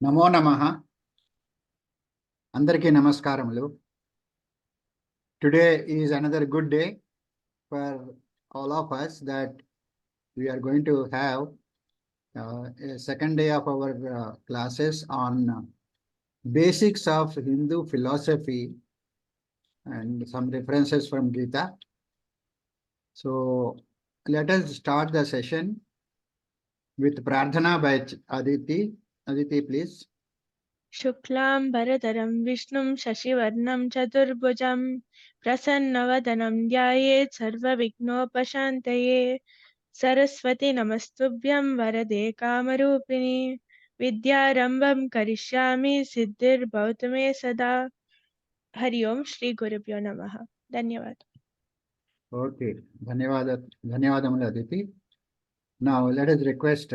నమో నమః. అందరికీ నమస్కారములు. Today is another good day for all of us that we are going to have a second day of our classes on basics of Hindu philosophy and some references from Gita. So let us start the session with Prarthana by Aditi. Aditi, please. शुक्लां भरधरं विष्णुं शशिवर्णं चतुर्भुजं प्रसन्नवदनं ध्यायेत् सर्वविघ्नोपशान्तये। सरस्वती नमस्तुभ्यं वरदे कामरूपिणि विद्यारम्भं करिष्यामि सिद्धिर्भवतु मे सदा। हरि ओम श्री गुरुभ्यो नमः। धन्यवाद। Okay, ధన్యవాదములు Aditi. Now let us request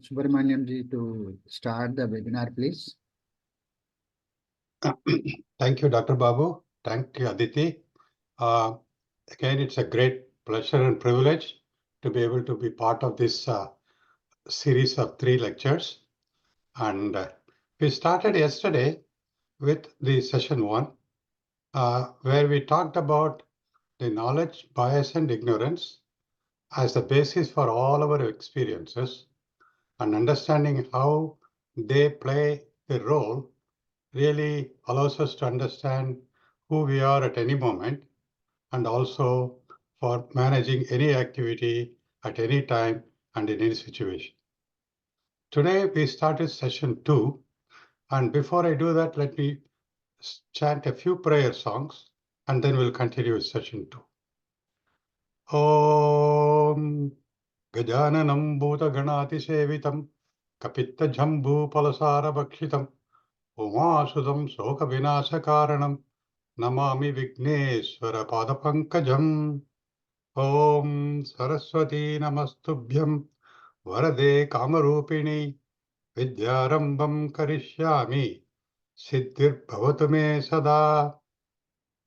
Subramanian ji to start the webinar, please. Thank you, Dr. Babu. Thank you, Aditi. Again, it's a great pleasure and privilege to be able to be part of this series of 3 lectures. And we started yesterday with the session 1, where we talked about the knowledge, bias, and ignorance as the basis for all our experiences, and understanding how they play a role really allows us to understand who we are at any moment, and also for managing any activity at any time and in any situation. Today we started session 2, and before I do that, let me chant a few prayer songs, and then we'll continue with session 2. Om Gajananam Bhutaganati Sevitam Kapitta Jambhu Palasara Bhakshitam Umasudam Soka Vinasa Karanam Namami Vigneswara Padapankajam. Om Saraswati Namastubhyam Varade Kamarupini Vidyarambam Karishyami Siddhir Bhavatu Me Sada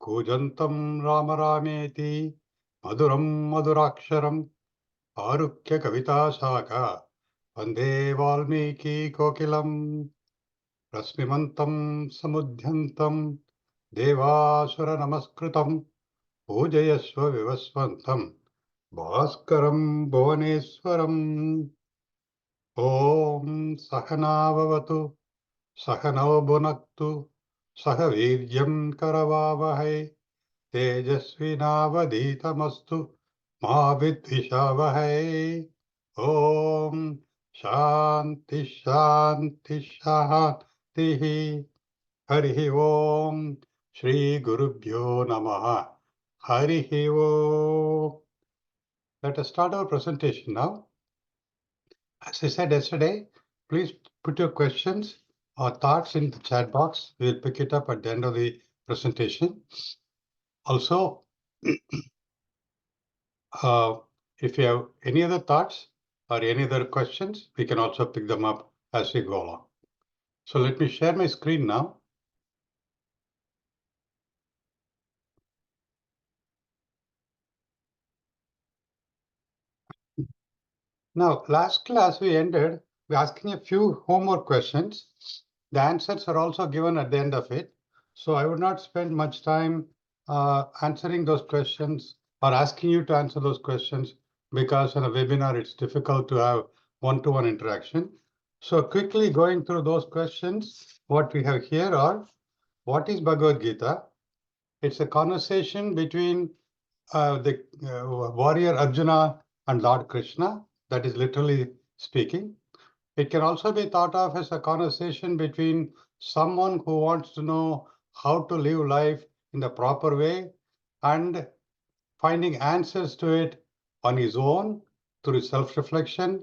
Kujantam Ramarameti Maduram Maduraksharam Arukya Kavita Shaka Vande Valmiki Kokilam Rasmimantam Samudhyantam Devasura Namaskrutam Pujayasva Vivasvantam Bhaskaram Bhuvaneswaram. Om Sahana Bhavatu Sahanao Bhunaktu Sahaviryam Karavavahai Tejasvinavadhitamastu Ma Vidvishavahai. Om Shanti Shanti Shanti. Harihi Om Shri Gurubhyo Namaha. Harihi Om. Let us start our presentation now. As I said yesterday, please put your questions or thoughts in the chat box. We'll pick it up at the end of the presentation. Also, if you have any other thoughts or any other questions, we can also pick them up as we go along. So let me share my screen now. Now, last class we ended by asking a few homework questions. The answers are also given at the end of it. So I would not spend much time answering those questions or asking you to answer those questions, because in a webinar it's difficult to have one-to-one interaction. So quickly going through those questions, what we have here are, what is Bhagavad Gita? It's a conversation between the warrior Arjuna and Lord Krishna. That is literally speaking. It can also be thought of as a conversation between someone who wants to know how to live life in the proper way and finding answers to it on his own through self-reflection,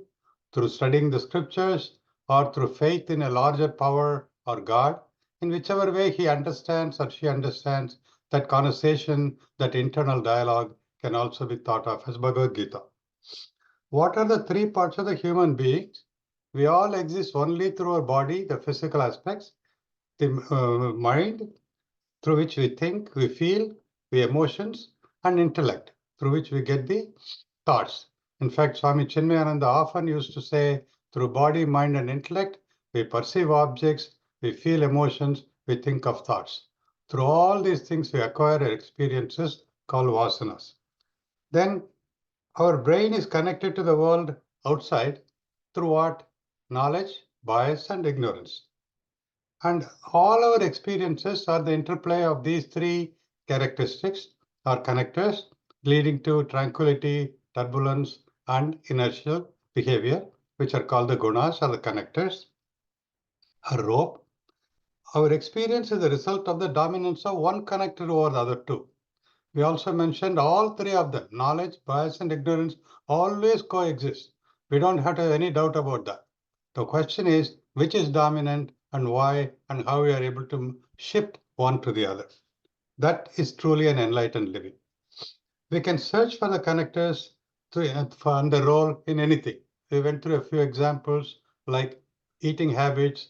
through studying the scriptures, or through faith in a larger power or God. In whichever way he understands or she understands, that conversation, that internal dialogue can also be thought of as Bhagavad Gita. What are the 3 parts of the human beings? We all exist only through our body, the physical aspects, the mind, through which we think, we feel, we emotions, and intellect, through which we get the thoughts. In fact, Swami Chinmayananda often used to say Through body, mind, and intellect, we perceive objects, we feel emotions, we think of thoughts. Through all these things, we acquire experiences called vasanas. Then our brain is connected to the world outside through what? Knowledge, bias, and ignorance. And all our experiences are the interplay of these three characteristics or connectors, leading to tranquility, turbulence, and inertial behavior, which are called the gunas or the connectors. A rope. Our experience is the result of the dominance of one connector over the other two. We also mentioned all three of them, knowledge, bias, and ignorance, always coexist. We don't have to have any doubt about that. The question is, which is dominant and why, and how we are able to shift one to the other. That is truly an enlightened living. We can search for the connectors and the role in anything. We went through a few examples like eating habits.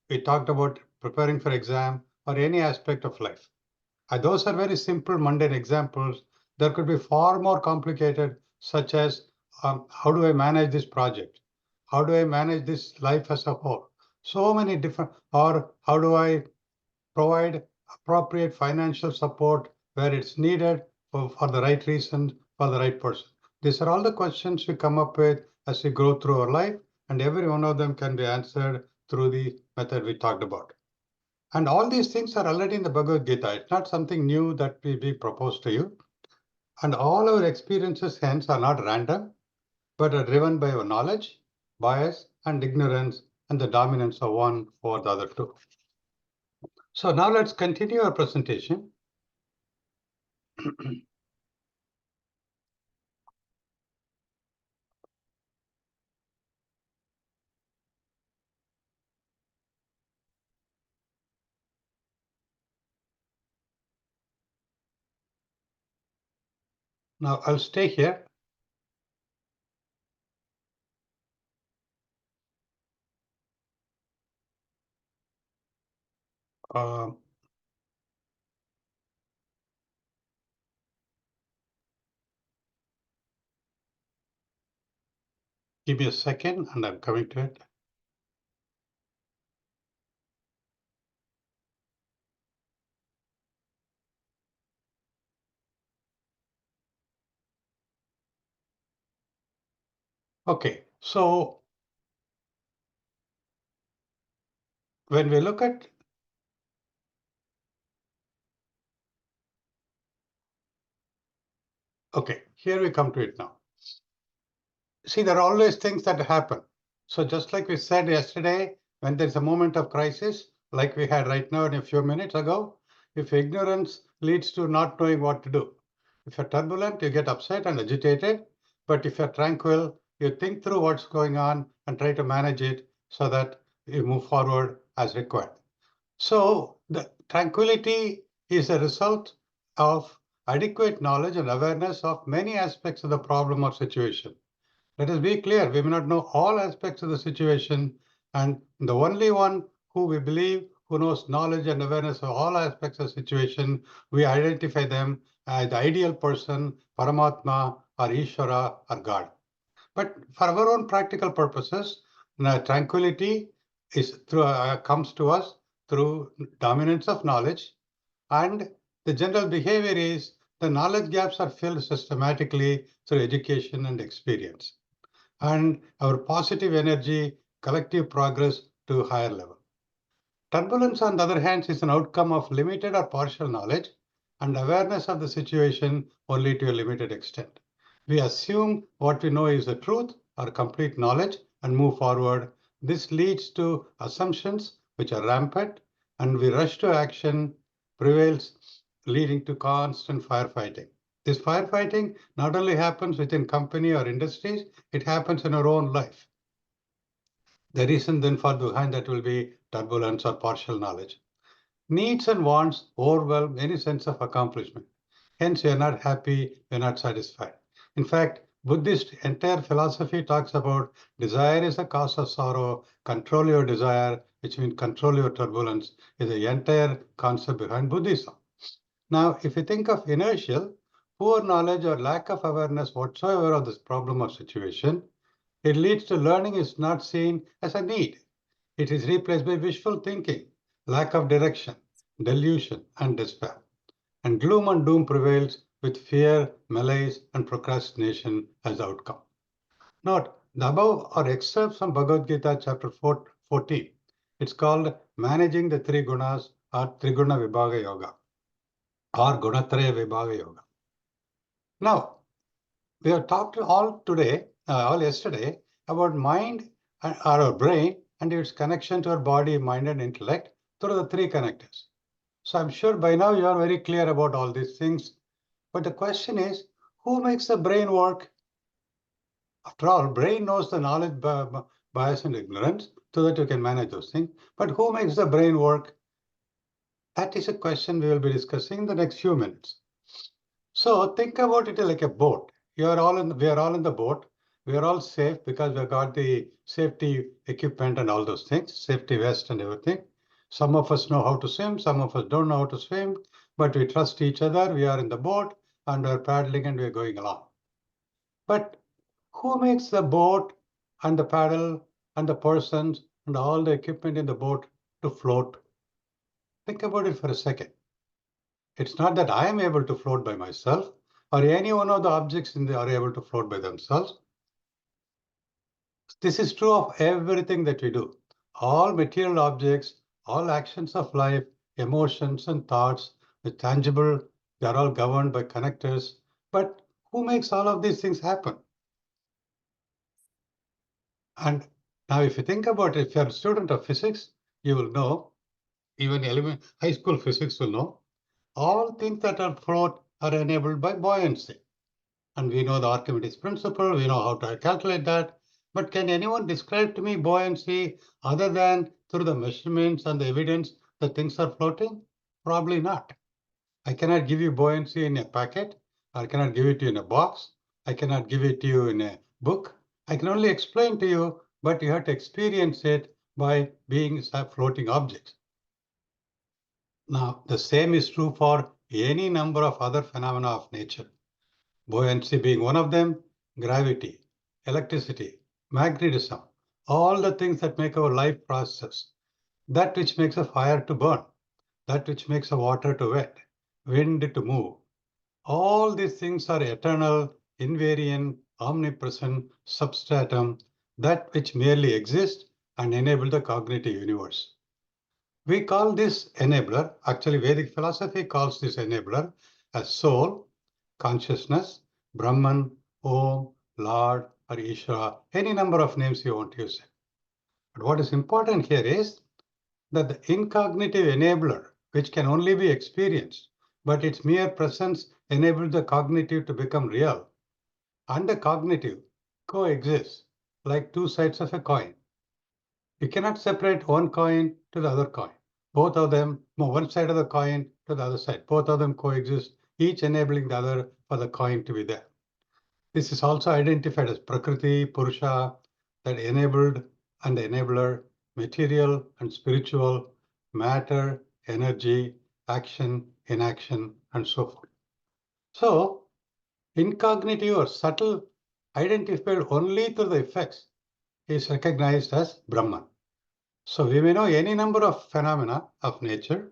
We talked about preparing for exam or any aspect of life. Those are very simple, mundane examples. There could be far more complicated, such as how do I manage this project? How do I manage this life as a whole? So many different, or how do I provide appropriate financial support where it's needed for the right reason, for the right person? These are all the questions we come up with as we go through our life, and every one of them can be answered through the method we talked about. And all these things are already in the Bhagavad Gita. It's not something new that we propose to you. And all our experiences, hence, are not random, but are driven by our knowledge, bias, and ignorance, and the dominance of one over the other two. So now let's continue our presentation. Now I'll stay here. Give me a second and I'm coming to it. Okay, so when we look at okay, here we come to it now. See, there are always things that happen. So just like we said yesterday, when there's a moment of crisis, like we had right now in a few minutes ago, if ignorance leads to not knowing what to do. If you're turbulent, you get upset and agitated. But if you're tranquil, you think through what's going on and try to manage it so that you move forward as required. So the tranquility is a result of adequate knowledge and awareness of many aspects of the problem or situation. Let us be clear, we may not know all aspects of the situation, and the only one who we believe who knows knowledge and awareness of all aspects of the situation, we identify them as the ideal person, Paramatma or Ishvara or God. But for our own practical purposes, tranquility is comes to us through dominance of knowledge, and the general behavior is the knowledge gaps are filled systematically through education and experience, and our positive energy, collective progress to a higher level. Turbulence, on the other hand, is an outcome of limited or partial knowledge and awareness of the situation only to a limited extent. We assume what we know is the truth or complete knowledge and move forward. This leads to assumptions which are rampant, and we rush to action prevails, leading to constant firefighting. This firefighting not only happens within company or industries, it happens in our own life. The reason then for behind that will be turbulence or partial knowledge. Needs and wants overwhelm any sense of accomplishment. Hence, you are not happy, you are not satisfied. In fact, Buddhist entire philosophy talks about desire is a cause of sorrow, control your desire, which means control your turbulence, is the entire concept behind Buddhism. Now, if you think of inertial, poor knowledge or lack of awareness whatsoever of this problem or situation, It leads to learning is not seen as a need. It is replaced by wishful thinking, lack of direction, delusion, and despair. And gloom and doom prevails with fear, malaise, and procrastination as outcome. Note, the above are excerpts from Bhagavad Gita chapter 14. It's called Managing the Three Gunas or Triguna Vibhaga Yoga or Gunatraya Vibhaga Yoga. Now, we have talked all yesterday about mind and our brain and its connection to our body, mind, and intellect through the three connectors. So I'm sure by now you are very clear about all these things. But the question is, who makes the brain work? After all, brain knows the knowledge, bias, and ignorance so that you can manage those things. But who makes the brain work? That is a question we will be discussing in the next few minutes. So think about it like a boat. We are all in the boat. We are all safe because we have got the safety equipment and all those things, safety vest and everything. Some of us know how to swim, some of us don't know how to swim, but we trust each other. We are in the boat and we're paddling and we're going along. But who makes the boat and the paddle and the persons and all the equipment in the boat to float? Think about it for a second. It's not that I am able to float by myself or any one of the objects in there are able to float by themselves. This is true of everything that we do. All material objects, all actions of life, emotions and thoughts, the tangible, they are all governed by connectors. But who makes all of these things happen? And now if you think about it, if you're a student of physics, you will know, even high school physics will know, all things that are float are enabled by buoyancy. And we know the Archimedes principle, we know how to calculate that. But can anyone describe to me buoyancy other than through the measurements and the evidence that things are floating? Probably not. I cannot give you buoyancy in a packet. I cannot give it to you in a box. I cannot give it to you in a book. I can only explain to you, but you have to experience it by being floating objects. Now, the same is true for any number of other phenomena of nature. Buoyancy being one of them, gravity, electricity, magnetism, all the things that make our life process, that which makes a fire to burn, that which makes a water to wet, wind to move. All these things are eternal, invariant, omnipresent, substratum, that which merely exist and enable the cognitive universe. We call this enabler, actually Vedic philosophy calls this enabler as soul, consciousness, Brahman, Om, Lord, or Ishvara, any number of names you want to use it. But what is important here is that the incognitive enabler, which can only be experienced, but its mere presence enables the cognitive to become real, and the cognitive coexist like two sides of a coin. You cannot separate one coin to the other coin. Both of them, one side of the coin to the other side. Both of them coexist, each enabling the other for the coin to be there. This is also identified as Prakriti, Purusha, that enabled and the enabler, material and spiritual, matter, energy, action, inaction, and so forth. So, incognitive or subtle, identified only through the effects, is recognized as Brahman. So we may know any number of phenomena of nature,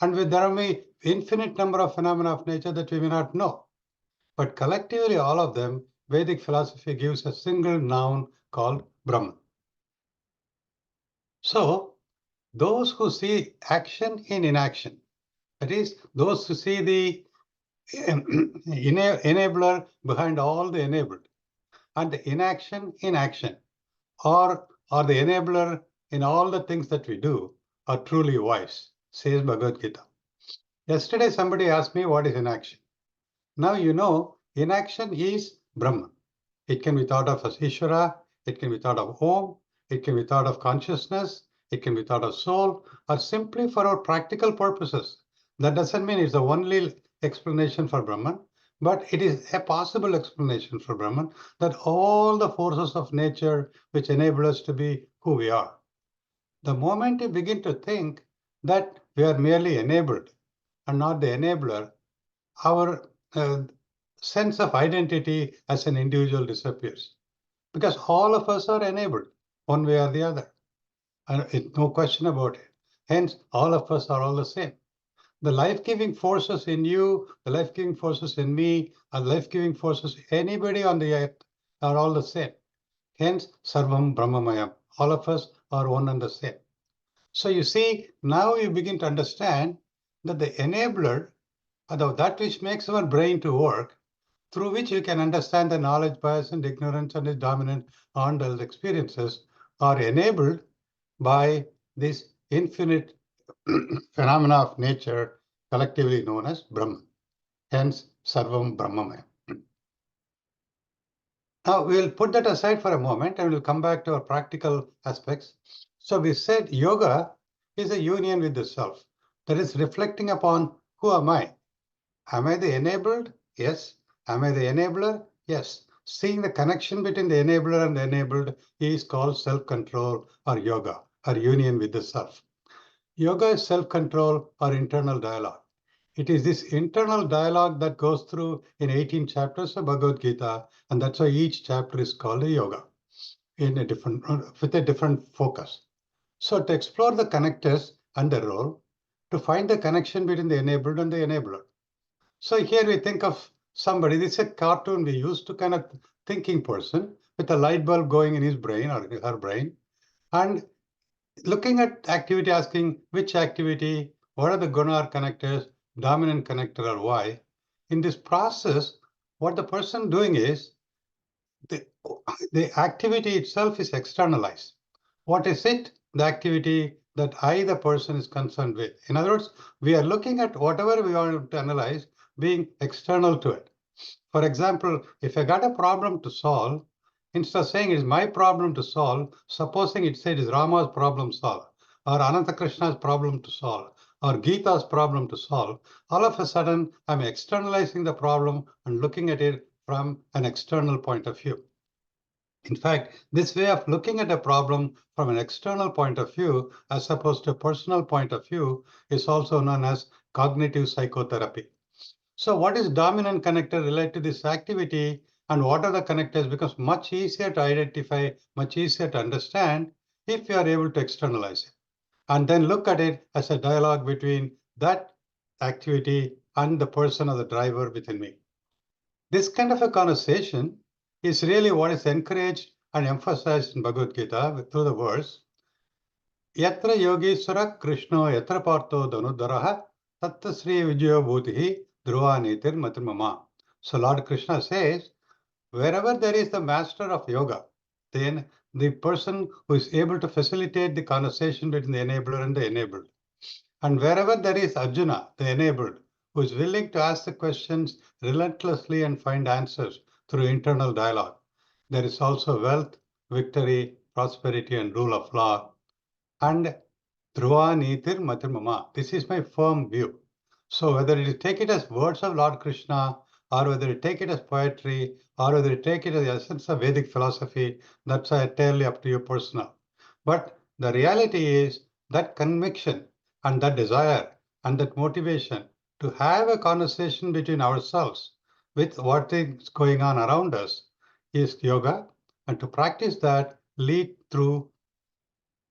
and there may be infinite number of phenomena of nature that we may not know. But collectively, all of them, Vedic philosophy gives a single noun called Brahman. So those who see action in inaction, that is, those who see the enabler behind all the enabled, and the inaction in action, or the enabler in all the things that we do, are truly wise, says Bhagavad Gita. Yesterday, somebody asked me what is inaction. Now you know inaction is Brahman. It can be thought of as Ishvara, it can be thought of Om, it can be thought of consciousness, it can be thought of soul, or simply for our practical purposes. That doesn't mean it's the only explanation for Brahman, but it is a possible explanation for Brahman, that all the forces of nature which enable us to be who we are. The moment you begin to think that we are merely enabled and not the enabler, our sense of identity as an individual disappears. because all of us are enabled one way or the other. And it's no question about it. Hence, all of us are all the same. The life-giving forces in you, the life-giving forces in me, and life-giving forces anybody on the earth are all the same. Hence, Sarvam Brahmamayam. All of us are one and the same. So you see, now you begin to understand that the enabler, that which makes our brain to work, through which you can understand the knowledge bias and ignorance and its dominant on those experiences, are enabled by this infinite phenomena of nature, collectively known as Brahman. Hence, Sarvam Brahmamaya. Now, we'll put that aside for a moment and we'll come back to our practical aspects. So we said yoga is a union with the self. That is reflecting upon who am I? Am I the enabled? Yes. Am I the enabler? Yes. Seeing the connection between the enabler and the enabled is called self-control or yoga, or union with the self. Yoga is self-control or internal dialogue. It is this internal dialogue that goes through in 18 chapters of Bhagavad Gita, and that's why each chapter is called a yoga in a different, with a different focus. So to explore the connectors and their role, to find the connection between the enabled and the enabler. So here we think of somebody, this is a cartoon we use to kind of thinking person with a light bulb going in his brain or her brain, and looking at activity, asking which activity, what are the guna connectors, dominant connector or why. In this process, what the person doing is, the activity itself is externalized. What is it? The activity that I, the person, is concerned with. In other words, we are looking at whatever we want to analyze being external to it. For example, if I got a problem to solve, instead of saying it's my problem to solve, supposing it said it's Rama's problem solve, or Ananta Krishna's problem to solve, or Gita's problem to solve, all of a sudden I'm externalizing the problem and looking at it from an external point of view. In fact, this way of looking at a problem from an external point of view, as opposed to a personal point of view, is also known as cognitive psychotherapy. So what is dominant connector related to this activity and what are the connectors becomes much easier to identify, much easier to understand if you are able to externalize it. And then look at it as a dialogue between that activity and the person or the driver within me. This kind of a conversation is really what is encouraged and emphasized in Bhagavad Gita through the verse. Yatra Yogeshwara Krishno Yatra Partho Dhanudharaha Tatta Sri Vijayo Bhutihi Dhruva Nitir Matimama. So Lord Krishna says, wherever there is the master of yoga, then the person who is able to facilitate the conversation between the enabler and the enabled. And wherever there is Arjuna, the enabled, who is willing to ask the questions relentlessly and find answers through internal dialogue, there is also wealth, victory, prosperity, and rule of law. And Dhruva Nitir Matimama. This is my firm view. So whether you take it as words of Lord Krishna, or whether you take it as poetry, or whether you take it as the essence of Vedic philosophy, that's entirely up to you personal. But the reality is that conviction and that desire and that motivation to have a conversation between ourselves with what is going on around us is yoga. And to practice that lead through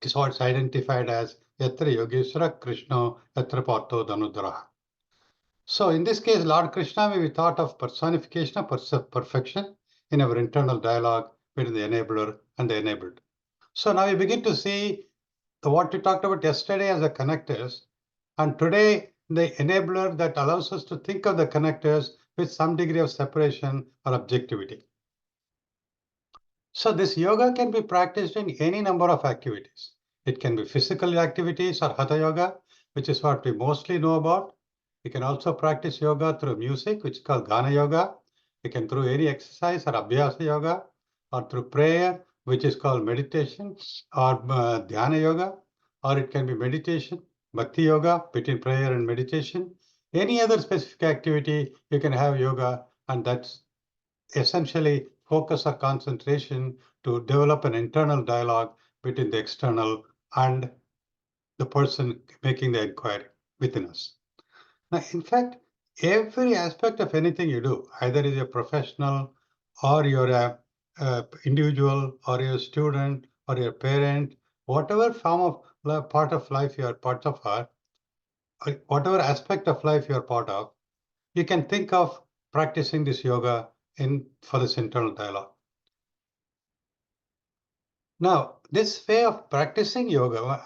is what's identified as Yatra Yogeshwara Krishna Yatra Partho Dhanudharaha. So in this case, Lord Krishna may be thought of personification of perfection in our internal dialogue between the enabler and the enabled. So now we begin to see what we talked about yesterday as the connectors, and today the enabler that allows us to think of the connectors with some degree of separation or objectivity. So this yoga can be practiced in any number of activities. It can be physical activities or hatha yoga, which is what we mostly know about. We can also practice yoga through music, which is called Gana yoga. We can through any exercise or abhyasa yoga, or through prayer, which is called meditation, or dhyana yoga, or it can be meditation, bhakti yoga, between prayer and meditation. Any other specific activity, you can have yoga, and that's essentially focus or concentration to develop an internal dialogue between the external and the person making the inquiry within us. Now, in fact, every aspect of anything you do, either is a professional or you're a individual or your student or your parent, whatever form of part of life you are part of, whatever aspect of life you are part of, you can think of practicing this yoga for this internal dialogue. Now, this way of practicing yoga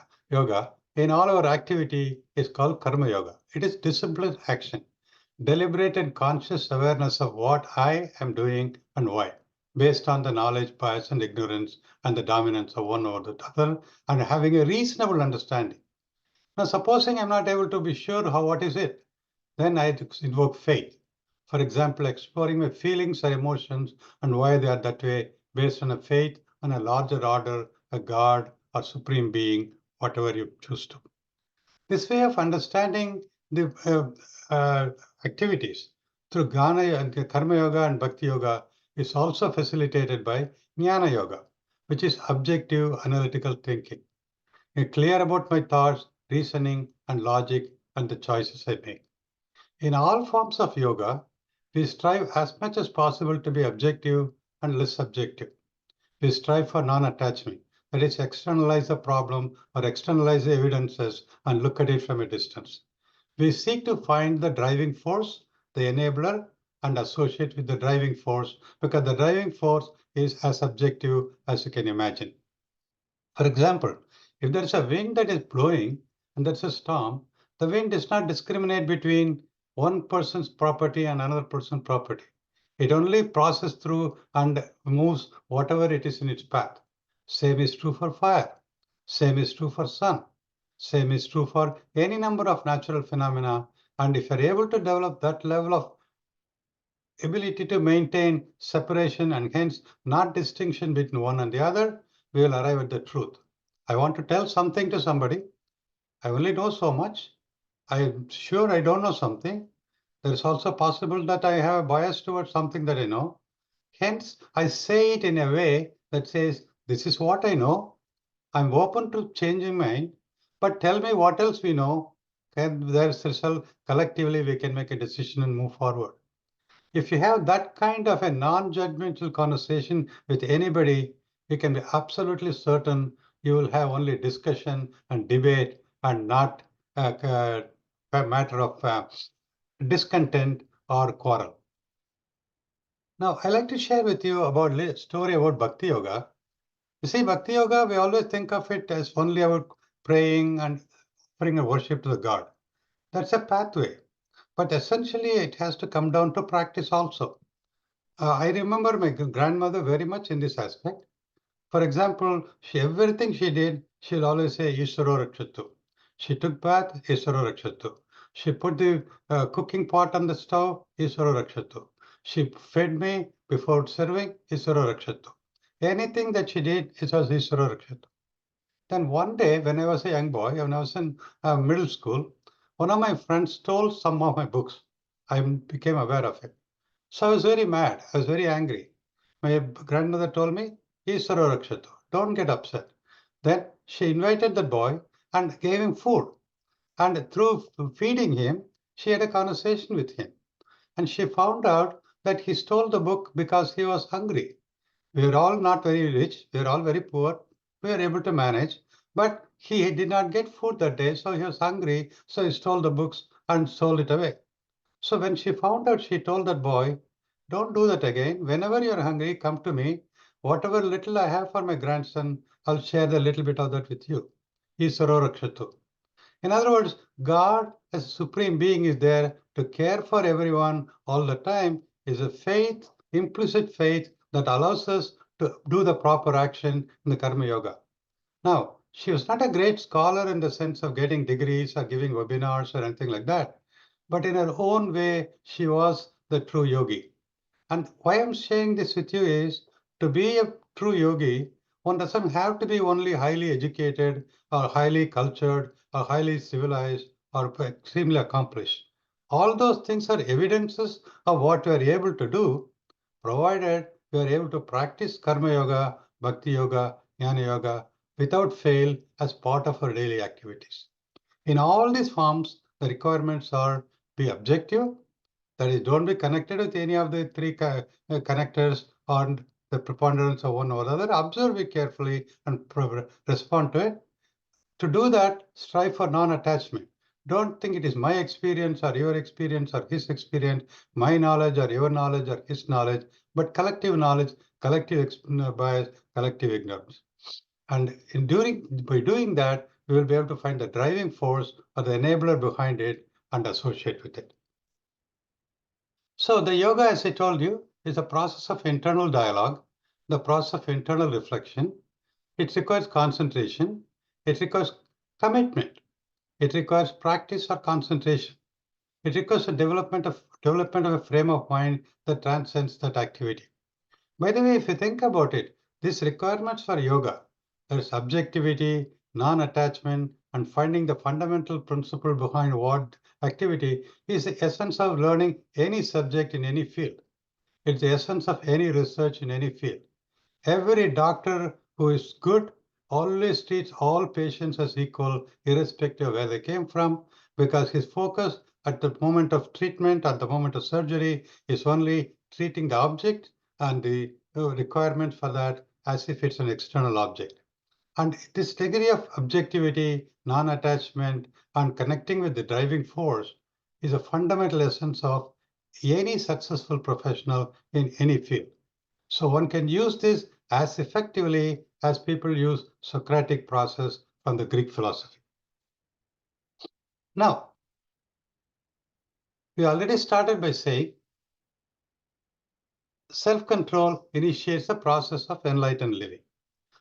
in all our activity is called karma yoga. It is disciplined action, deliberate and conscious awareness of what I am doing and why, based on the knowledge, bias, and ignorance, and the dominance of one over the other, and having a reasonable understanding. Now, supposing I'm not able to be sure what is it, then I invoke faith. For example, exploring my feelings or emotions and why they are that way based on a faith on a larger order, a God or supreme being, whatever you choose to. This way of understanding the activities through Gnana and Karma Yoga and Bhakti Yoga is also facilitated by Jnana Yoga, which is objective analytical thinking. I'm clear about my thoughts, reasoning, and logic, and the choices I make. In all forms of yoga, we strive as much as possible to be objective and less subjective. We strive for non-attachment, that is, externalize the problem or externalize the evidences and look at it from a distance. We seek to find the driving force, the enabler, and associate with the driving force because the driving force is as objective as you can imagine. For example, if there's a wind that is blowing and there's a storm, the wind does not discriminate between one person's property and another person's property. It only passes through and moves whatever it is in its path. Same is true for fire. Same is true for sun. Same is true for any number of natural phenomena. And if you're able to develop that level of ability to maintain separation and hence not distinction between one and the other, we will arrive at the truth. I want to tell something to somebody. I only know so much. I'm sure I don't know something. There is also possible that I have a bias towards something that I know. Hence, I say it in a way that says, this is what I know. I'm open to changing mind, but tell me what else we know. And there's result collectively we can make a decision and move forward. If you have that kind of a non-judgmental conversation with anybody, you can be absolutely certain you will have only discussion and debate and not a matter of discontent or quarrel. Now, I like to share with you about a story about Bhakti Yoga. You see, Bhakti Yoga, we always think of it as only about praying and offering a worship to the God. That's a pathway. But essentially, it has to come down to practice also. I remember my grandmother very much in this aspect. For example, everything she did, she'll always say, Ishvaro Rakshatu. She took bath, Ishvaro Rakshatu. She put the cooking pot on the stove, Ishvaro Rakshatu. She fed me before serving, Ishvaro Rakshatu. Anything that she did, it was Ishvaro Rakshatu. Then one day, when I was a young boy, when I was in middle school, one of my friends stole some of my books. I became aware of it. So I was very mad. I was very angry. My grandmother told me, Isaro Rakshatu, don't get upset. Then she invited the boy and gave him food. And through feeding him, she had a conversation with him. And she found out that he stole the book because he was hungry. We were all not very rich. We were all very poor. We were able to manage. But he did not get food that day, so he was hungry. So he stole the books and sold it away. So when she found out, she told that boy, don't do that again. Whenever you're hungry, come to me. Whatever little I have for my grandson, I'll share the little bit of that with you. Isaro Rakshatu. In other words, God as a supreme being is there to care for everyone all the time, is a faith, implicit faith that allows us to do the proper action in the Karma Yoga. Now, she was not a great scholar in the sense of getting degrees or giving webinars or anything like that. But in her own way, she was the true yogi. And why I'm sharing this with you is to be a true yogi, one doesn't have to be only highly educated or highly cultured or highly civilized or extremely accomplished. All those things are evidences of what we are able to do, provided we are able to practice karma yoga, bhakti yoga, jnana yoga without fail as part of our daily activities. In all these forms, the requirements are be objective, that is, don't be connected with any of the three connectors or the preponderance of one or the other, observe it carefully and respond to it. To do that, strive for non-attachment. Don't think it is my experience or your experience or his experience, my knowledge or your knowledge or his knowledge, but collective knowledge, collective bias, collective ignorance. And by doing that, we will be able to find the driving force or the enabler behind it and associate with it. So the yoga, as I told you, is a process of internal dialogue, the process of internal reflection. It requires concentration. It requires commitment. It requires practice or concentration. It requires a development of a frame of mind that transcends that activity. By the way, if you think about it, these requirements for yoga, there's objectivity, non-attachment, and finding the fundamental principle behind what activity is the essence of learning any subject in any field. It's the essence of any research in any field. Every doctor who is good always treats all patients as equal, irrespective of where they came from, because his focus at the moment of treatment, at the moment of surgery, is only treating the object and the requirements for that as if it's an external object. And this degree of objectivity, non-attachment, and connecting with the driving force is a fundamental essence of any successful professional in any field. So one can use this as effectively as people use Socratic process from the Greek philosophy. Now, we already started by saying self-control initiates the process of enlightened living.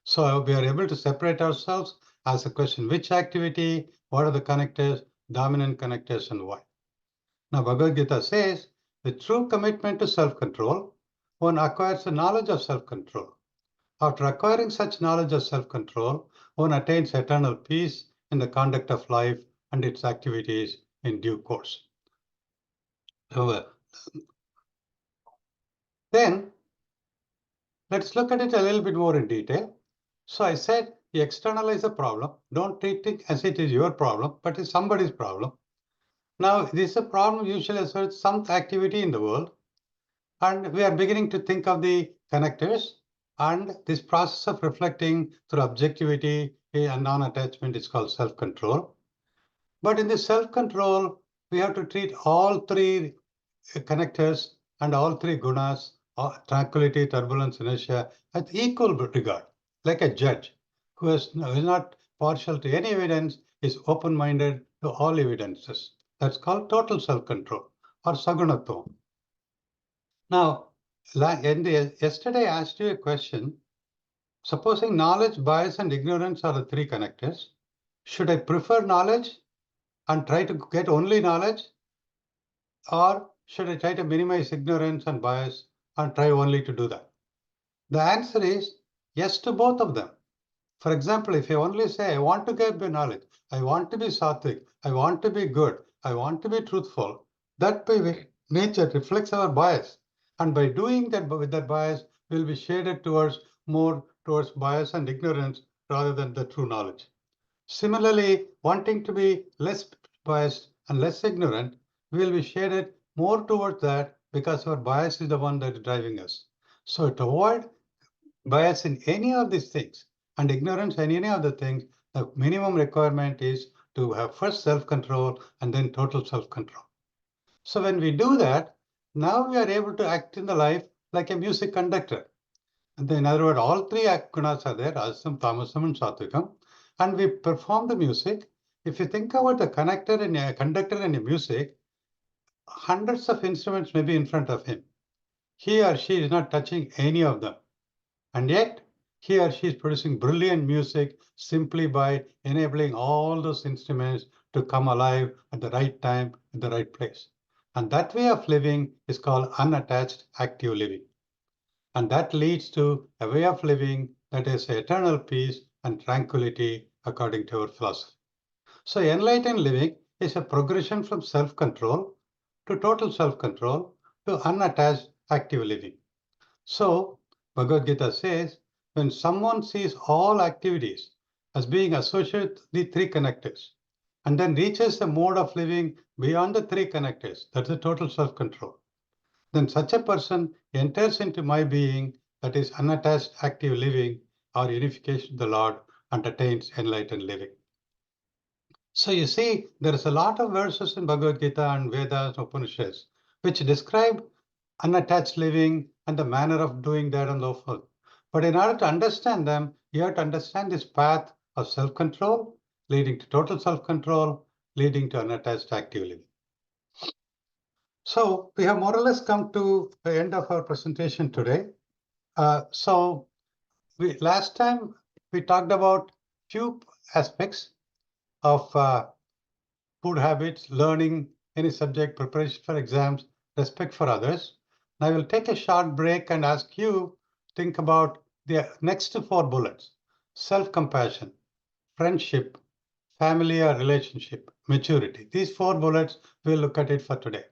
So we are able to separate ourselves, ask the question, which activity, what are the connectors, dominant connectors, and why. Now, Bhagavad Gita says, with true commitment to self-control, one acquires the knowledge of self-control. After acquiring such knowledge of self-control, one attains eternal peace in the conduct of life and its activities in due course. So, then, let's look at it a little bit more in detail. So I said, you externalize a problem. Don't treat it as it is your problem, but it's somebody's problem. Now, this is a problem usually associated with some activity in the world. And we are beginning to think of the connectors. And this process of reflecting through objectivity and non-attachment is called self-control. But in this self-control, we have to treat all three connectors and all three gunas, tranquility, turbulence, inertia, with equal regard, like a judge who is not partial to any evidence, is open-minded to all evidences. That's called total self-control or sagunatvam. Now, yesterday I asked you a question. Supposing knowledge, bias, and ignorance are the three connectors, should I prefer knowledge and try to get only knowledge? Or should I try to minimize ignorance and bias and try only to do that? The answer is yes to both of them. For example, if you only say, I want to get knowledge, I want to be sattvic, I want to be good, I want to be truthful, that by nature reflects our bias. And by doing that with that bias, we'll be shaded more towards bias and ignorance rather than the true knowledge. Similarly, wanting to be less biased and less ignorant, we will be shaded more towards that because our bias is the one that is driving us. So to avoid bias in any of these things and ignorance in any of the things, the minimum requirement is to have first self-control and then total self-control. So when we do that, now we are able to act in the life like a music conductor. And in other words, all three gunas are there, Rajasam, Tamasam, and Satvikam, and we perform the music. If you think about the conductor in a music, hundreds of instruments may be in front of him. He or she is not touching any of them. And yet, he or she is producing brilliant music simply by enabling all those instruments to come alive at the right time, at the right place. And that way of living is called unattached active living. And that leads to a way of living that is eternal peace and tranquility according to our philosophy. So enlightened living is a progression from self-control to total self-control to unattached active living. So Bhagavad Gita says, when someone sees all activities as being associated with the three connectors, and then reaches the mode of living beyond the three connectors, that's the total self-control, then such a person enters into my being that is unattached active living or unification of the Lord and attains enlightened living. So you see, there is a lot of verses in Bhagavad Gita and Vedas and Upanishads which describe unattached living and the manner of doing that and so forth. But in order to understand them, you have to understand this path of self-control, leading to total self-control, leading to unattached active living. So we have more or less come to the end of our presentation today. Last time we talked about few aspects of food habits, learning any subject, preparation for exams, respect for others. Now I will take a short break and ask you to think about the next 4 bullets: self-compassion, friendship, family or relationship, maturity. These 4 bullets, we'll look at it for today.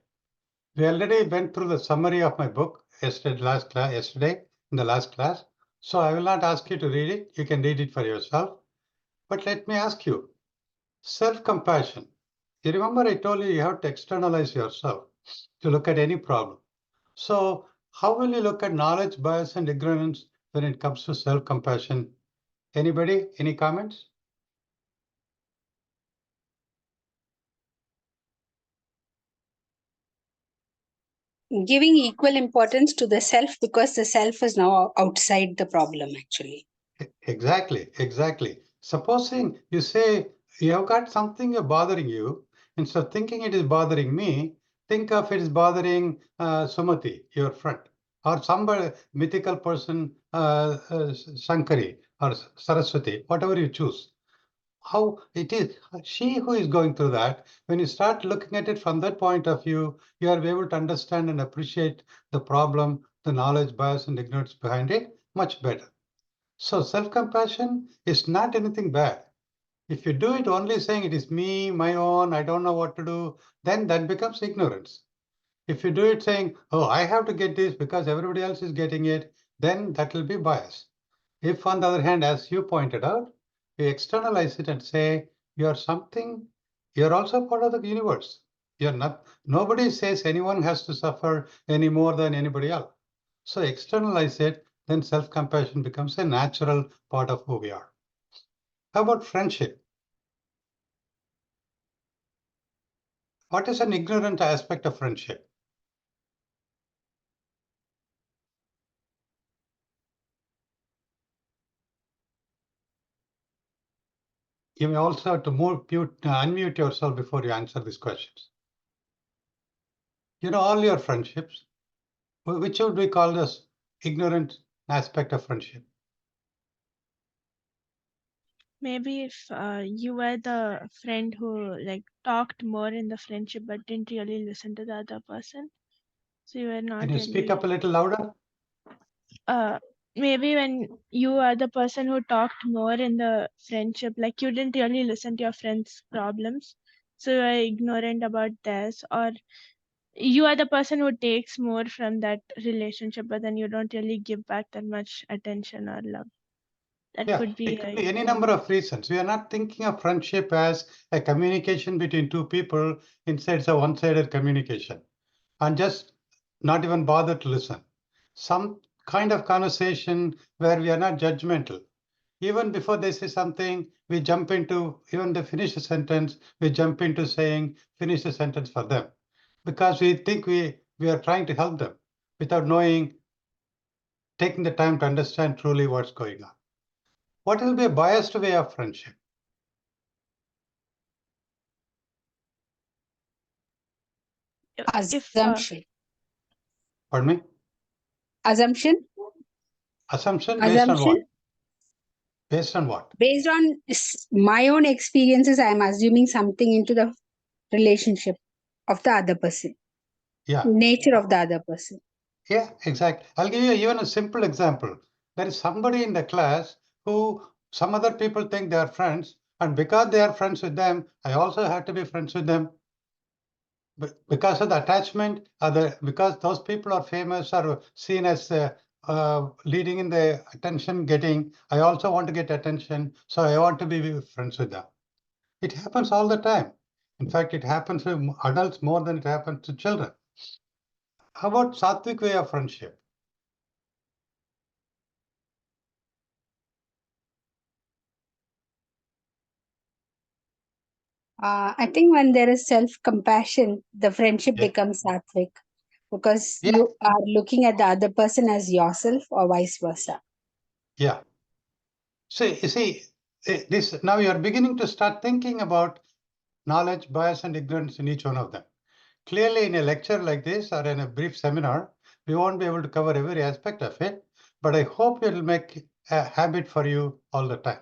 We already went through the summary of my book yesterday in the last class. So I will not ask you to read it. You can read it for yourself. But let me ask you, self-compassion. You remember I told you have to externalize yourself to look at any problem. So how will you look at knowledge, bias, and ignorance when it comes to self-compassion? Anybody? Any comments? Giving equal importance to the self, because the self is now outside the problem actually. Exactly. Supposing you say you have got something bothering you, instead of thinking it is bothering me, think of it is bothering Sumati, your friend, or somebody mythical person, Sankari or Saraswati, whatever you choose. How it is she who is going through that. When you start looking at it from that point of view, you are able to understand and appreciate the problem, the knowledge, bias, and ignorance behind it much better. So self-compassion is not anything bad. If you do it only saying it is me, my own, I don't know what to do, then that becomes ignorance. If you do it saying, oh, I have to get this because everybody else is getting it, then that will be bias. If on the other hand, as you pointed out, you externalize it and say, you're something, you're also part of the universe. You're not, nobody says anyone has to suffer any more than anybody else. So externalize it, then self-compassion becomes a natural part of who we are. How about friendship? What is an ignorant aspect of friendship? You may also have to unmute yourself before you answer these questions. You know all your friendships. Which would we call as ignorant aspect of friendship? Maybe if you were the friend who like talked more in the friendship but didn't really listen to the other person, so you were not Can you really. speak up a little louder? Maybe when you are the person who talked more in the friendship, like you didn't really listen to your friends' problems, so you are ignorant about theirs, or you are the person who takes more from that relationship, but then you don't really give back that much attention or love. That Yeah, could be it could be any number of reasons. We are not thinking of friendship as a communication between two people inside a one-sided communication and just not even bother to listen. Some kind of conversation where we are not judgmental. Even before they say something, we jump into, even they finish a sentence, we jump into saying, finish the sentence for them. Because we think we are trying to help them without knowing, taking the time to understand truly what's going on. What will be a biased way of friendship? Assumption. Pardon me? Assumption. Assumption based on what? Based on what? Based on my own experiences, I am assuming something into the relationship of the other person. Yeah. Nature of the other person. Yeah, exactly. I'll give you even a simple example. There is somebody in the class who some other people think they are friends, and because they are friends with them, I also have to be friends with them. But because of the attachment, because those people are famous or seen as leading in the attention getting, I also want to get attention, so I want to be friends with them. It happens all the time. In fact, it happens to adults more than it happens to children. How about sattvic way of friendship? I think when there is self-compassion, the friendship Yeah. becomes sattvic because Yeah. you are looking at the other person as yourself or vice versa. Yeah. So you see, this now you are beginning to start thinking about knowledge, bias, and ignorance in each one of them. Clearly, in a lecture like this or in a brief seminar, we won't be able to cover every aspect of it, but I hope it will make a habit for you all the time.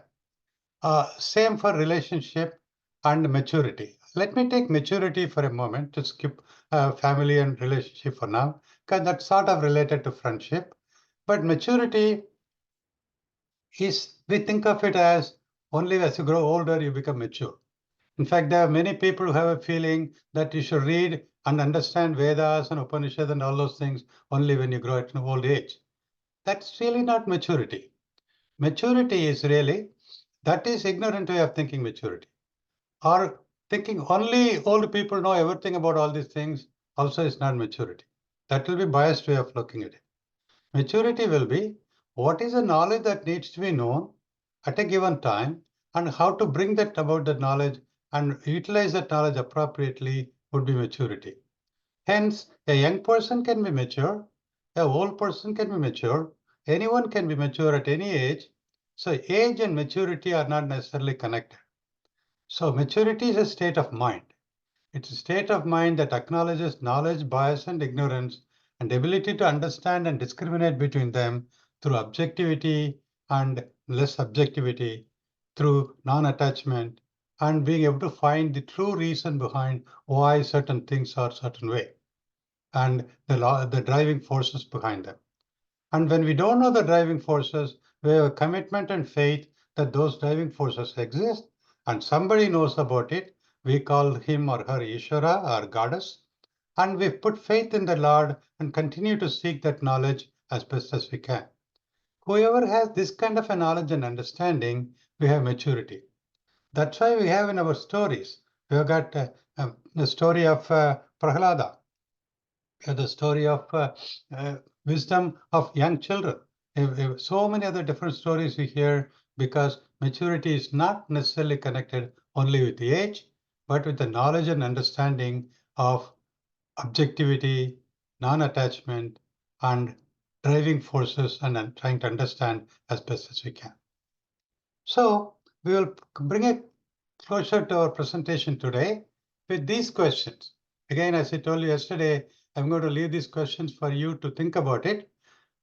Same for relationship and maturity. Let me take maturity for a moment to skip family and relationship for now, because that's sort of related to friendship. But maturity is, we think of it as only as you grow older, you become mature. In fact, there are many people who have a feeling that you should read and understand Vedas and Upanishads and all those things only when you grow at an old age. That's really not maturity. Maturity is really, that is ignorant way of thinking maturity. Or thinking only old people know everything about all these things also is not maturity. That will be biased way of looking at it. Maturity will be what is the knowledge that needs to be known at a given time and how to bring that about the knowledge and utilize that knowledge appropriately would be maturity. Hence, a young person can be mature, a old person can be mature, anyone can be mature at any age. So age and maturity are not necessarily connected. So maturity is a state of mind. It's a state of mind that acknowledges knowledge, bias, and ignorance, and ability to understand and discriminate between them through objectivity and less subjectivity, through non-attachment, and being able to find the true reason behind why certain things are certain way, and the driving forces behind them. And when we don't know the driving forces, we have a commitment and faith that those driving forces exist, and somebody knows about it. We call him or her Ishvara or goddess, and we put faith in the Lord and continue to seek that knowledge as best as we can. Whoever has this kind of a knowledge and understanding, we have maturity. That's why we have in our stories, we have got the story of Prahlada, the story of wisdom of young children. So many other different stories we hear because maturity is not necessarily connected only with the age, but with the knowledge and understanding of objectivity, non-attachment, and driving forces and trying to understand as best as we can. So we will bring it closer to our presentation today with these questions. Again, as I told you yesterday, I'm going to leave these questions for you to think about it.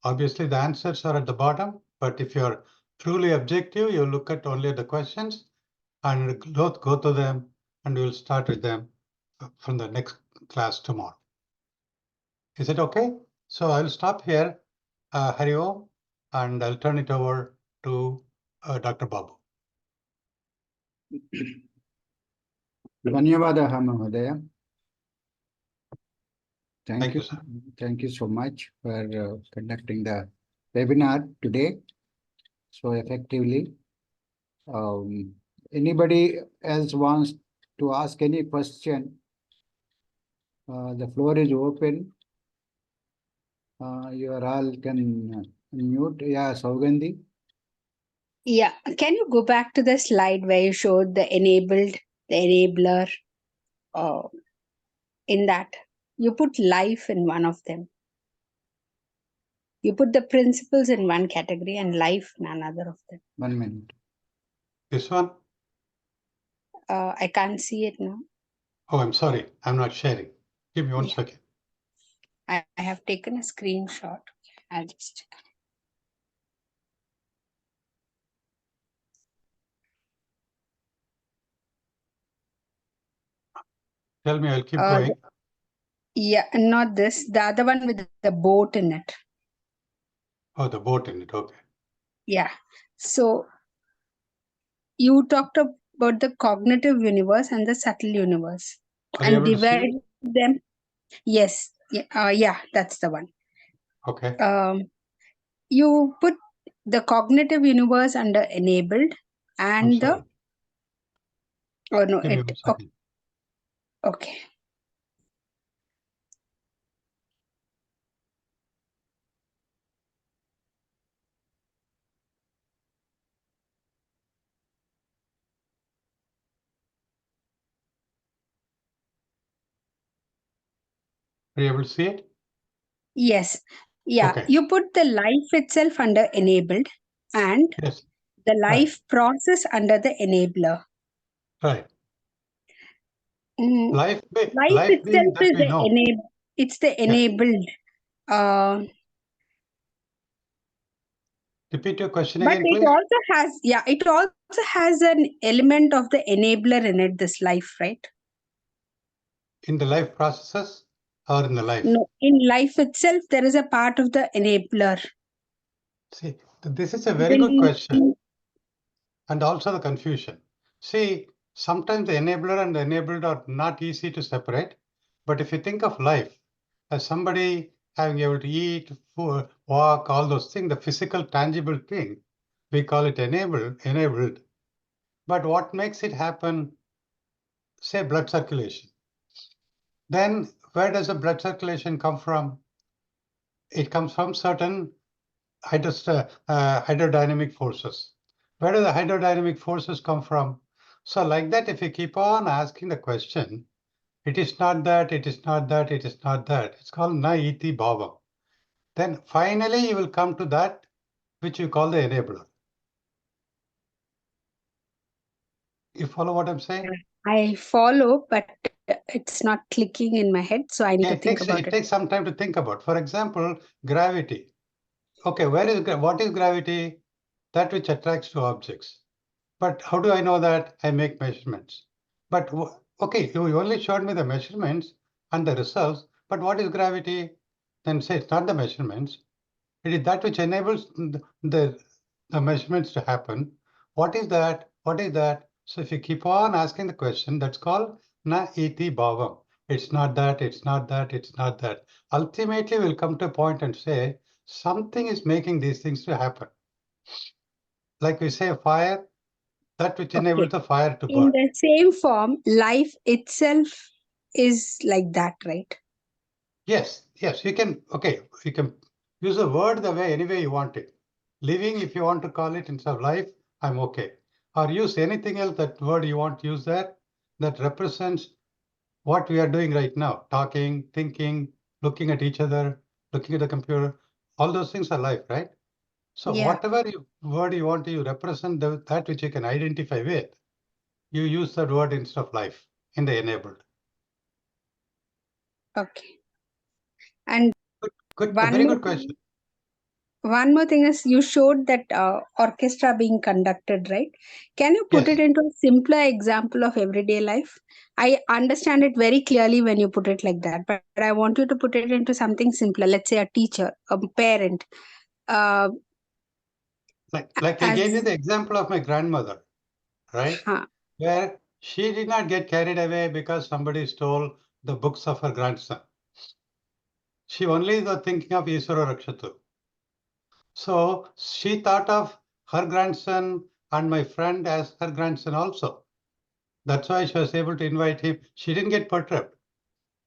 Obviously, the answers are at the bottom, but if you're truly objective, you look at only the questions and go to them, and we'll start with them from the next class tomorrow. Is it okay? So I'll stop here, Hari Om, and I'll turn it over to Dr. Babu. Dhanyavadaha Mahodaya. Thank you, you. sir. Thank you so much for conducting the webinar today so effectively. Anybody else wants to ask any question? The floor is open. You are all can unmute. Yeah, Saugandhi. Yeah, can you go back to the slide where you showed the enabled, the enabler? In that, you put life in one of them. You put the principles in one category and life in another of them. 1 minute. This one? I can't see it now. Oh, I'm sorry. I'm not sharing. Give me one second. I have taken a screenshot. I'll just check. Tell me, I'll keep going. Yeah, not this. The other one with the boat in it. Oh, the boat in it. Okay. Yeah. So you talked about the cognitive universe and the subtle universe Are you and able to see divide it? them. Yes. Yeah, that's the one. Okay. You put the cognitive universe under enabled I'm and sorry. oh no, Give me 1 second. okay. Are you able to see it? Yes. Yeah. Okay. You put the life itself under enabled and Yes. the Right. life process under the enabler. Right. Mm, Life life being itself that is we the know. it's the Yeah. enabled. Repeat your question But again, it please. also has, yeah, it also has an element of the enabler in it, this life, right? In the life processes or in the life? No, in life itself, there is a part of the enabler. See, this is a very good When, question. And also the confusion. See, sometimes the enabler and the enabled are not easy to separate. But if you think of life as somebody having able to eat, food, walk, all those things, the physical, tangible thing, we call it enabled. But what makes it happen, say blood circulation. Then where does the blood circulation come from? It comes from certain hydrodynamic forces. Where do the hydrodynamic forces come from? So like that, if you keep on asking the question, it is not that, it is not that, it is not that. It's called na iti bhavam. Then finally you will come to that which you call the enabler. You follow what I'm saying? I follow, but it's not clicking in my head, so I need Yeah, to think about it takes some time to think about. For example, gravity. Okay, what is gravity? That which attracts to objects. But how do I know that? I make measurements. But okay, you only showed me the measurements and the results, but what is gravity? Then say it's not the measurements. It is that which enables the measurements to happen. What is that? What is that? So if you keep on asking the question, that's called na iti bhavam. It's not that, it's not that, it's not that. Ultimately, we'll come to a point and say, something is making these things to happen. Like we say, fire, that which enables the fire to in burn. the same form, life itself is like that, right? Yes, you can, okay, you can use a word the way, any way you want it. Living, if you want to call it instead of life, I'm okay. Or use anything else, that word you want to use there, that represents what we are doing right now, talking, thinking, looking at each other, looking at the computer, all those things are life, right? So Yeah. whatever word you want to represent that which you can identify with, you use that word instead of life in the enabled. Okay. And Good, a one very more good question. one more thing is you showed that orchestra being conducted, right? Can you put Yes. it into a simpler example of everyday life? I understand it very clearly when you put it like that, but I want you to put it into something simpler. Let's say a teacher, a parent. Uh, Like I as gave you the example of my grandmother, right? huh, Where she did not get carried away because somebody stole the books of her grandson. She only was thinking of Iswara Rakshatu. So she thought of her grandson and my friend as her grandson also. That's why she was able to invite him. She didn't get perturbed.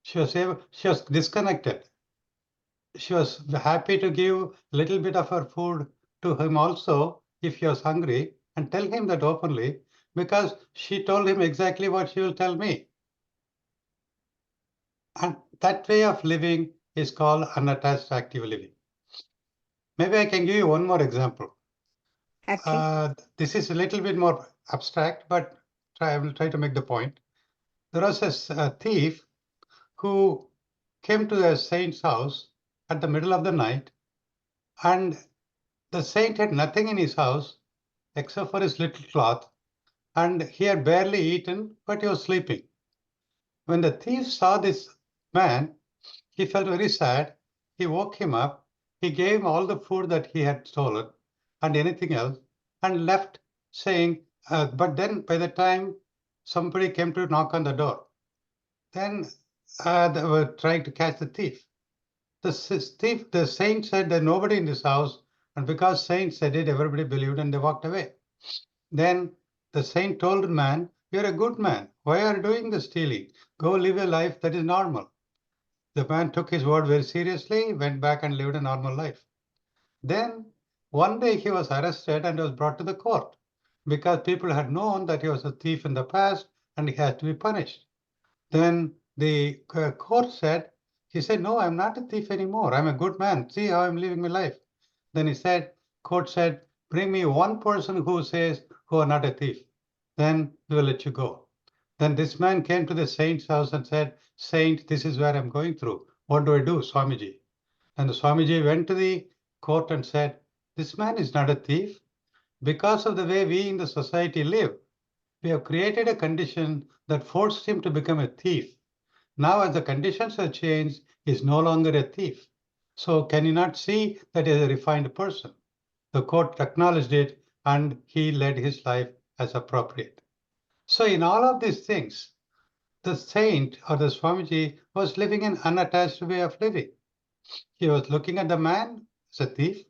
She was disconnected. She was happy to give a little bit of her food to him also if he was hungry, and tell him that openly, because she told him exactly what she will tell me. And that way of living is called unattached active living. Maybe I can give you one more example. okay. This is a little bit more abstract, but I will try to make the point. There was a thief who came to a saint's house at the middle of the night, and the saint had nothing in his house except for his little cloth, and he had barely eaten, but he was sleeping. When the thief saw this man, he felt very sad. He woke him up. He gave him all the food that he had stolen and anything else, and left saying, but then by the time somebody came to knock on the door, then they were trying to catch the thief. The saint said there's nobody in this house, and because saint said it, everybody believed and they walked away. Then the saint told the man, "You're a good man. Why are you doing the stealing? Go live a life that is normal." The man took his word very seriously, went back and lived a normal life. Then one day he was arrested and was brought to the court because people had known that he was a thief in the past and he had to be punished. Then the court said, He said, no, I'm not a thief anymore. I'm a good man. See how I'm living my life. Then he said, court said, bring me one person who says who are not a thief. Then we will let you go. Then this man came to the saint's house and said, Saint, this is where I'm going through. What do I do, Swamiji? And the Swamiji went to the court and said, this man is not a thief. Because of the way we in the society live, we have created a condition that forced him to become a thief. Now, as the conditions have changed, he is no longer a thief. So can you not see that he is a refined person? The court acknowledged it and he led his life as appropriate. So in all of these things, the saint or the Swamiji was living an unattached way of living. He was looking at the man as a thief.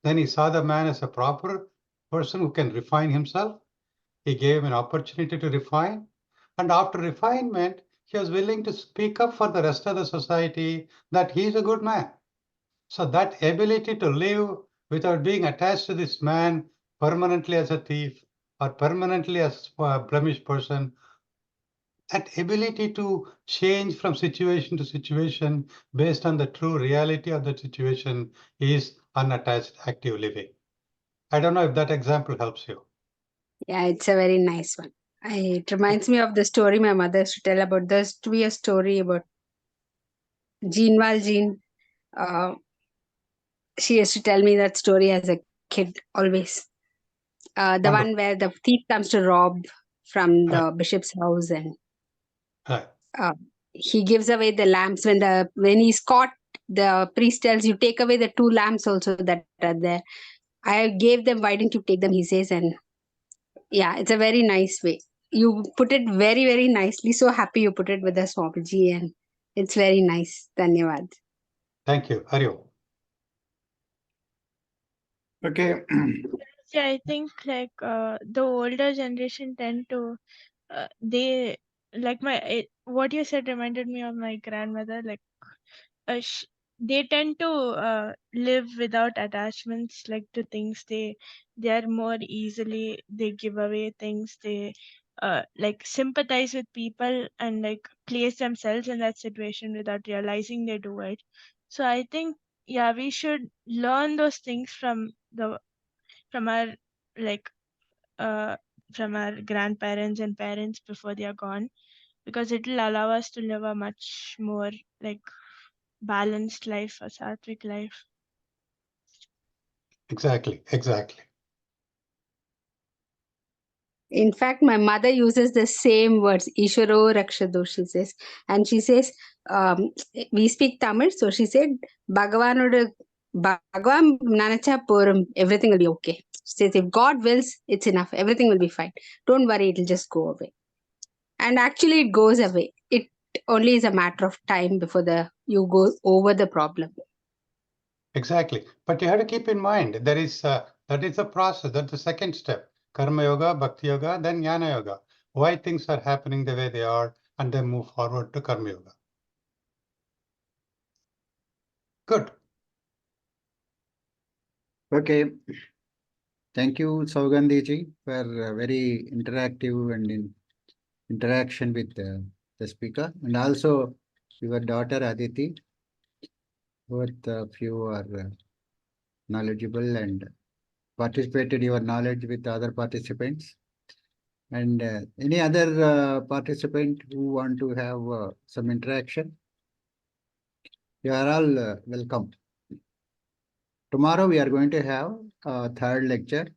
Then he saw the man as a proper person who can refine himself. He gave him an opportunity to refine. And after refinement, he was willing to speak up for the rest of the society that he is a good man. So that ability to live without being attached to this man permanently as a thief or permanently as a blemished person, that ability to change from situation to situation based on the true reality of the situation is unattached active living. I don't know if that example helps you. Yeah, it's a very nice one. It reminds me of the story my mother used to tell about. There used to be a story about Jean Valjean. She used to tell me that story as a kid always. The Wonderful. one where the thief comes to rob from Right. the bishop's house and Right. he gives away the lamps. When he's caught, the priest tells you, take away the 2 lamps also that are there. I gave them, why didn't you take them? He says, and yeah, it's a very nice way. You put it very, very nicely. So happy you put it with the Swamiji, and it's very nice. Dhanyavad. Thank you. Hariom. Okay. Yeah, I think like the older generation tend to they like what you said reminded me of my grandmother. Like they tend to live without attachments like to things. They are more easily, they give away things. They like sympathize with people and like place themselves in that situation without realizing they do it. So I think, yeah, we should learn those things from our like uh from our grandparents and parents before they are gone, because it will allow us to live a much more like balanced life, a sattvic life. Exactly. Exactly. In fact, my mother uses the same words, Ishwaro Rakshado, she says. And she says, we speak Tamil, so she said, Bhagavan Nanacha Puram, everything will be okay. She says, if God wills, it's enough. Everything will be fine. Don't worry, it'll just go away. And actually, it goes away. It only is a matter of time before you go over the problem. Exactly. But you have to keep in mind that is a process. That's the second step. Karma yoga, bhakti yoga, then jnana yoga. Why things are happening the way they are, and then move forward to karma yoga. Good. Okay. Thank you, Saugandhiji, for very interactive and interaction with the speaker, and also your daughter Aditi. Both of you are knowledgeable and participated your knowledge with other participants. And any other participant who want to have some interaction, you are all welcome. Tomorrow we are going to have a third lecture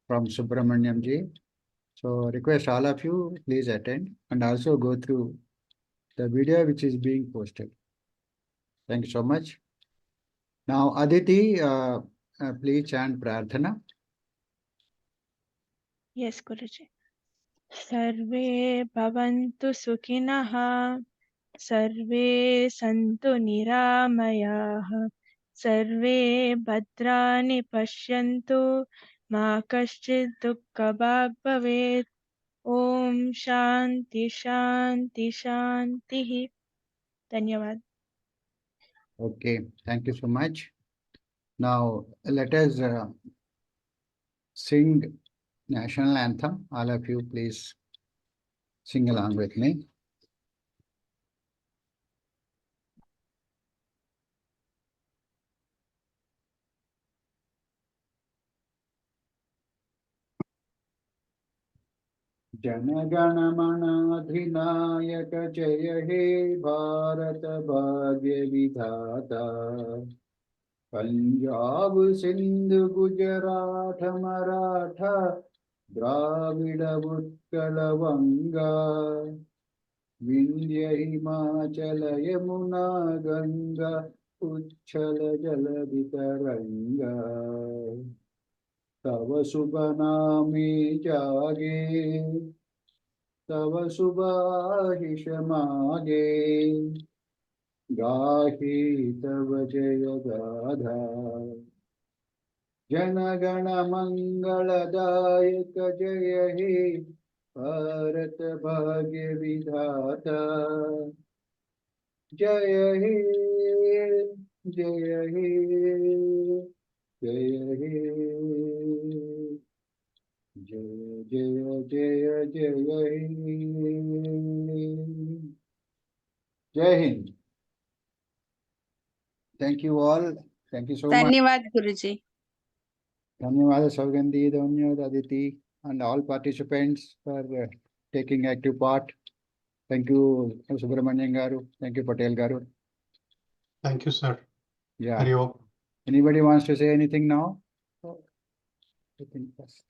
from Subramanian ji. So request all of you please attend and also go through the video which is being posted. Thank you so much. Now Aditi, please chant Prarthana. Yes, Guruji. Sarve bhavantu sukhinah, sarve santu niramayah, sarve bhadrani pashyantu, ma kaschid dukkha bhavet. Om Shanti Shanti Shanti. Dhanyavad. Okay, thank you so much. Now let us sing national anthem. All of you please sing along with me. जनगण मन अधिनायक जय हे भारत भाग्य विधाता। पंजाब सिंध गुजरात मराठा द्राविड उत्कल वंगा विंध्य हिमाचल यमुना गंगा उच्छल जलधि तरंगा। तव शुभ नामे जागे तव शुभ आशिष मागे गाहे तव जय गाथा। जनगण मंगलदायक जय हे भारत भाग्य विधाता। जय हे जय हे जय हे जय जय जय जय हे। जय Hind. Thank you all. Thank you so much. धन्यवाद गुरुजी. Dhanyawad Saugandhi, Dhanyawad Aditi, and all participants for taking active part. Thank you, Subramanian Garu. Thank you, Patel Garu. Thank you, sir. Yeah. Hari Om. Anybody wants to say anything now? I think first.